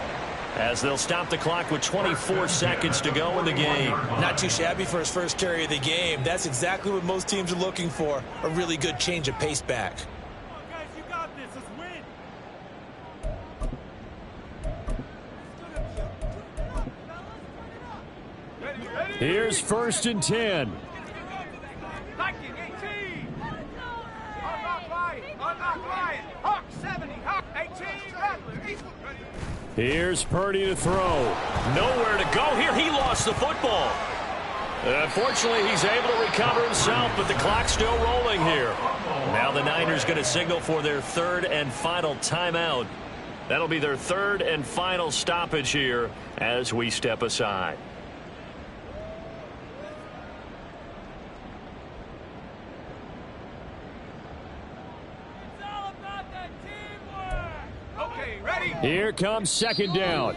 as they'll stop the clock with 24 seconds to go in the game. Not too shabby for his first carry of the game. That's exactly what most teams are looking for, a really good change of pace back. Guys, you got this. Let's win. Here's 1st and 10. Here's Purdy to throw. Nowhere to go here. He lost the football. Unfortunately, he's able to recover himself, but the clock's still rolling here. Now the Niners going to signal for their 3rd and final timeout. That'll be their 3rd and final stoppage here as we step aside. Here comes 2nd down.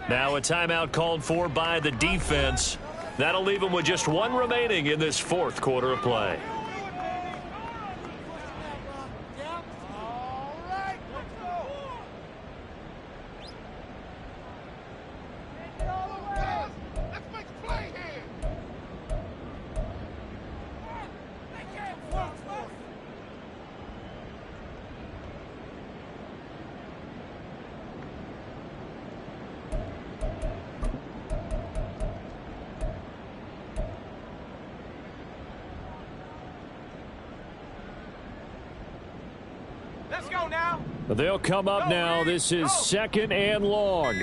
Now a timeout called for by the defense. That'll leave them with just one remaining in this 4th quarter of play. They'll come up now. This is 2nd and long.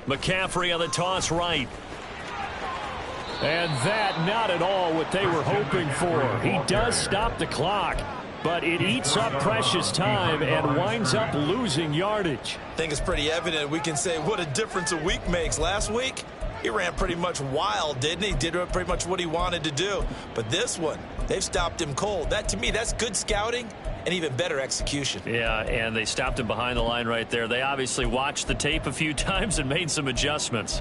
McCaffrey on the toss right. And that not at all what they were hoping for. He does stop the clock, but it eats up precious time and winds up losing yardage. I think it's pretty evident. We can say what a difference a week makes. Last week, he ran pretty much wild, didn't he? Did pretty much what he wanted to do. But this one, they've stopped him cold. That, to me, that's good scouting and even better execution. Yeah, and they stopped him behind the line right there. They obviously watched the tape a few times and made some adjustments.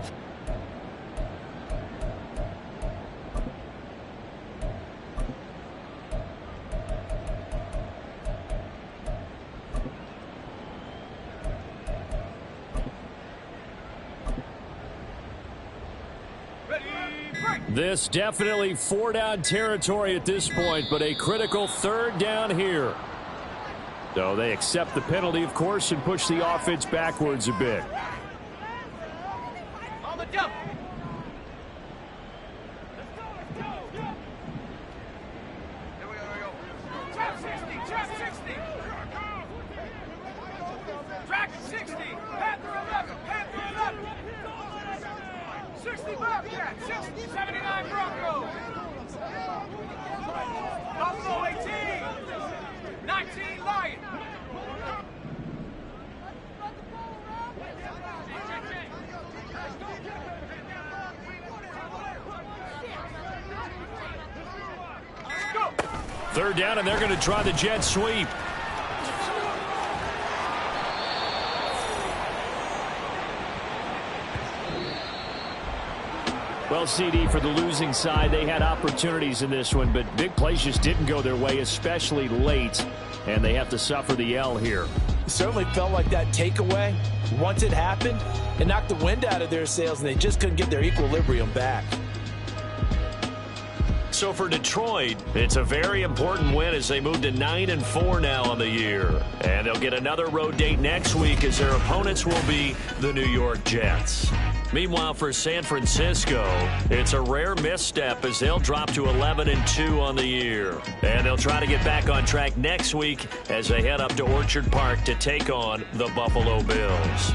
This definitely 4-down territory at this point, but a critical 3rd down here. So they accept the penalty, of course, and push the offense backwards a bit. On the double. Trap 60, trap 60. Track 60. Panther 11, Panther 11. 60 Bobcat, 60, 79 Broncos. Buffalo 18, 19 Lion. Go. 3rd down, and they're going to try the jet sweep. Well, CD, for the losing side, they had opportunities in this one, but big plays just didn't go their way, especially late, and they have to suffer the L here. It certainly felt like that takeaway, once it happened, it knocked the wind out of their sails, and they just couldn't get their equilibrium back. So for Detroit, it's a very important win as they move to 9-4 now on the year. And they'll get another road date next week as their opponents will be the New York Jets. Meanwhile, for San Francisco, it's a rare misstep as they'll drop to 11-2 on the year. And they'll try to get back on track next week as they head up to Orchard Park to take on the Buffalo Bills.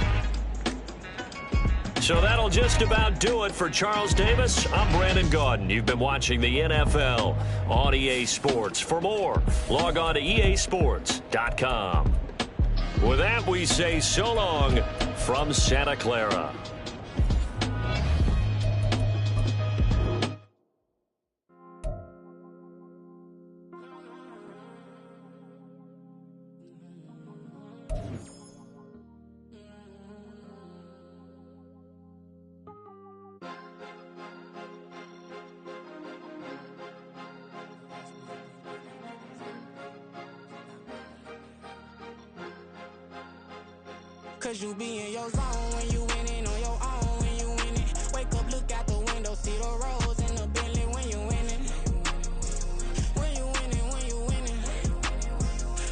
So that'll just about do it for Charles Davis. I'm Brandon Gaudin. You've been watching the NFL on EA Sports. For more, log on to easports.com. With that, we say so long from Santa Clara. Cause you be in your zone when you winning on your own when you winning. Wake up, look out the window, see the roads in the Bentley when you winning. When you winning, when you winning.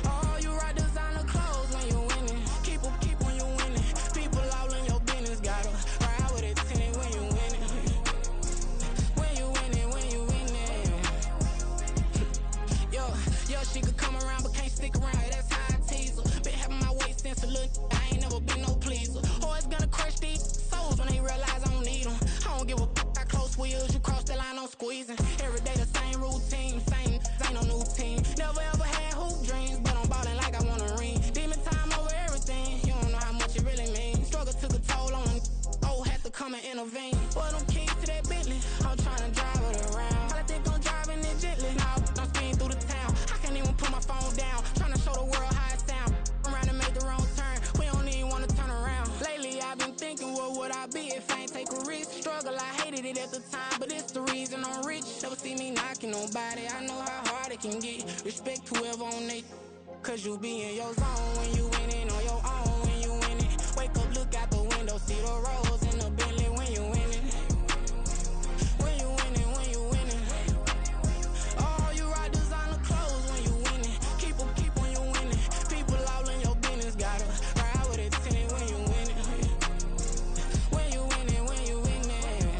Oh, you ride designer clothes when you winning. Keep when you winning. People all in your business, gotta ride with it tinted when you winning. When you winning, when you winning. Yo, she could come around but can't stick around. That's how I tease her. Been having my way since a little. I ain't never been no pleaser. Always gonna crush these souls when they realize I don't need them. I don't give a f***. I close wheels, you cross the line, I'm squeezing. Every day the same routine, same, ain't no new team. Never ever had hoop dreams, but I'm ballin' like I want a ring. Demon time over everything, you don't know how much it really means. Struggle took a toll on them, had to come and intervene. Boy, them keys to that Bentley, I'm tryna drive it around. I think I'm driving it gently, now I'm speeding through the town. I can't even put my phone down, tryna show the world how it sound. Around and make the wrong turn, we don't even wanna turn around. Lately I've been thinking, what would I be if I ain't take a risk? Struggle, I hated it at the time, but it's the reason I'm rich. Never see me knocking nobody, I know how hard it can get. Respect whoever on they, cause you be in your zone when you winning on your own when you winning. Wake up, look out the window, see the roads in the Bentley when you winning. When you winning, when you winning. Oh, you ride designer clothes when you winning. Keep when you winning. People all in your business, gotta ride with it tinted when you winning. When you winning, when you winning.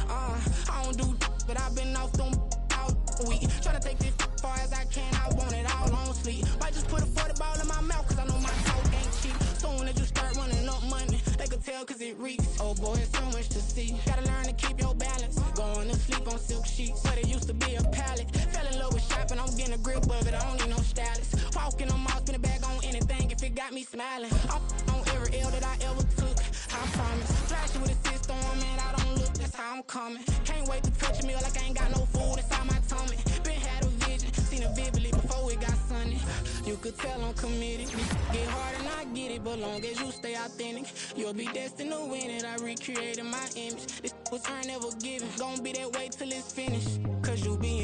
I don't do but I've been off them all week. Tryna take this far as I can, I want it all on sleep. Might just put a 40 ball in my mouth, cause I know my talk ain't cheap. Soon as you start running up money, they can tell cause it reeks. Oh boy, it's so much to see. Gotta learn to keep your balance. Going to sleep on silk sheets, but it used to be a pallet. Fell in love with shopping, I'm getting a grip of it, I don't need no stylist. Walking on mall, spin a bag on anything if it got me smiling. I'm on every L that I ever took, I promise. Flashing with a system, man, I don't look, that's how I'm coming. Can't wait to touch a meal like I ain't got no food inside my tummy. Been had a vision, seen it vividly before it got sunny. You could tell I'm committed. Get hard and I get it, but long as you stay authentic, you'll be destined to win it. I recreated my image. This was earned, never given. Gonna be that way till it's finished. Cause you be